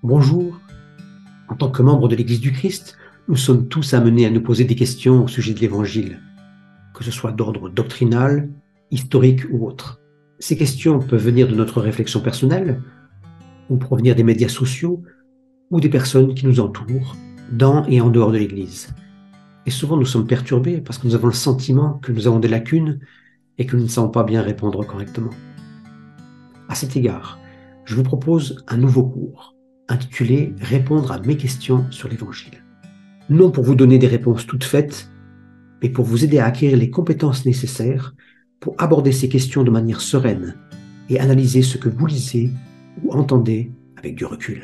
Bonjour, en tant que membre de l'Église du Christ, nous sommes tous amenés à nous poser des questions au sujet de l'Évangile, que ce soit d'ordre doctrinal, historique ou autre. Ces questions peuvent venir de notre réflexion personnelle, ou provenir des médias sociaux, ou des personnes qui nous entourent, dans et en dehors de l'Église. Et souvent nous sommes perturbés parce que nous avons le sentiment que nous avons des lacunes et que nous ne savons pas bien répondre correctement. À cet égard, je vous propose un nouveau cours, intitulé « Répondre à mes questions sur l'Évangile ». Non pour vous donner des réponses toutes faites, mais pour vous aider à acquérir les compétences nécessaires pour aborder ces questions de manière sereine et analyser ce que vous lisez ou entendez avec du recul.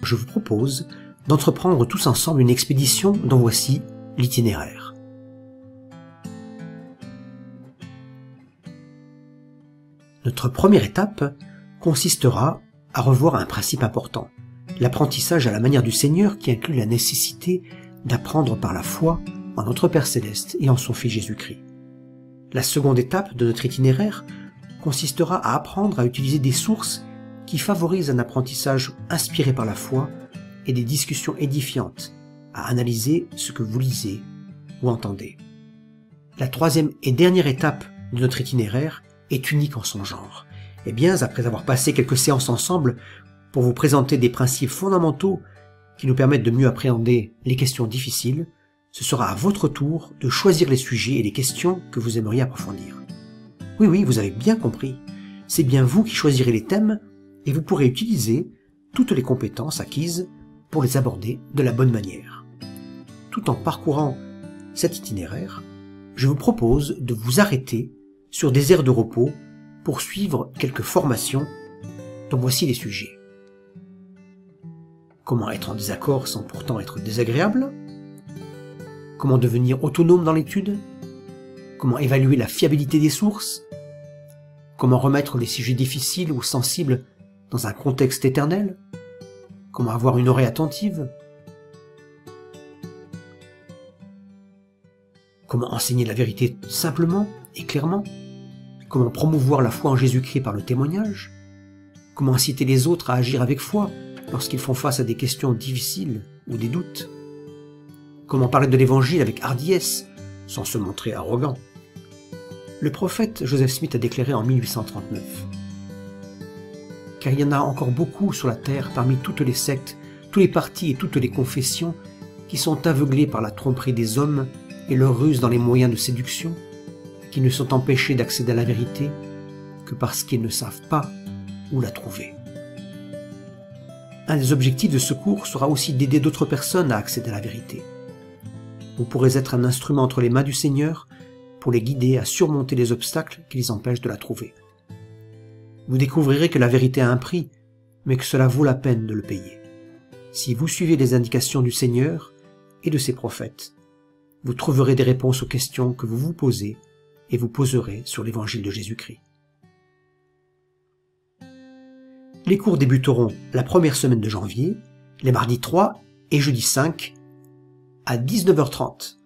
Je vous propose d'entreprendre tous ensemble une expédition dont voici l'itinéraire. Notre première étape consistera à revoir un principe important, l'apprentissage à la manière du Seigneur qui inclut la nécessité d'apprendre par la foi en notre Père Céleste et en son Fils Jésus-Christ. La seconde étape de notre itinéraire consistera à apprendre à utiliser des sources qui favorisent un apprentissage inspiré par la foi et des discussions édifiantes, à analyser ce que vous lisez ou entendez. La troisième et dernière étape de notre itinéraire est unique en son genre. Et bien, après avoir passé quelques séances ensemble pour vous présenter des principes fondamentaux qui nous permettent de mieux appréhender les questions difficiles, ce sera à votre tour de choisir les sujets et les questions que vous aimeriez approfondir. Oui, vous avez bien compris. C'est bien vous qui choisirez les thèmes et vous pourrez utiliser toutes les compétences acquises pour les aborder de la bonne manière. Tout en parcourant cet itinéraire, je vous propose de vous arrêter sur des aires de repos pour suivre quelques formations dont voici les sujets. Comment être en désaccord sans pourtant être désagréable? Comment devenir autonome dans l'étude? Comment évaluer la fiabilité des sources? Comment remettre les sujets difficiles ou sensibles dans un contexte éternel? Comment avoir une oreille attentive? Comment enseigner la vérité simplement et clairement? Comment promouvoir la foi en Jésus-Christ par le témoignage? Comment inciter les autres à agir avec foi lorsqu'ils font face à des questions difficiles ou des doutes? Comment parler de l'Évangile avec hardiesse, sans se montrer arrogant? Le prophète Joseph Smith a déclaré en 1839 « Car il y en a encore beaucoup sur la terre parmi toutes les sectes, tous les partis et toutes les confessions qui sont aveuglés par la tromperie des hommes et leur ruse dans les moyens de séduction, qui ne sont empêchés d'accéder à la vérité que parce qu'ils ne savent pas où la trouver. » Un des objectifs de ce cours sera aussi d'aider d'autres personnes à accéder à la vérité. Vous pourrez être un instrument entre les mains du Seigneur pour les guider à surmonter les obstacles qui les empêchent de la trouver. Vous découvrirez que la vérité a un prix, mais que cela vaut la peine de le payer. Si vous suivez les indications du Seigneur et de ses prophètes, vous trouverez des réponses aux questions que vous vous posez et vous poserez sur l'Évangile de Jésus-Christ. Les cours débuteront la première semaine de janvier, les mardis 3 et jeudi 5, à 19h30.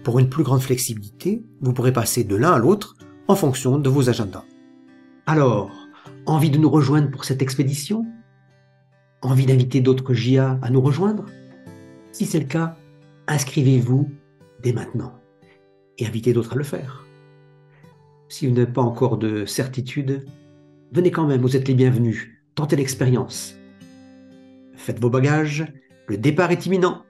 Pour une plus grande flexibilité, vous pourrez passer de l'un à l'autre en fonction de vos agendas. Alors, envie de nous rejoindre pour cette expédition? Envie d'inviter d'autres JA à nous rejoindre? Si c'est le cas, inscrivez-vous dès maintenant et invitez d'autres à le faire. Si vous n'avez pas encore de certitude, venez quand même, vous êtes les bienvenus. Tentez l'expérience. Faites vos bagages, le départ est imminent.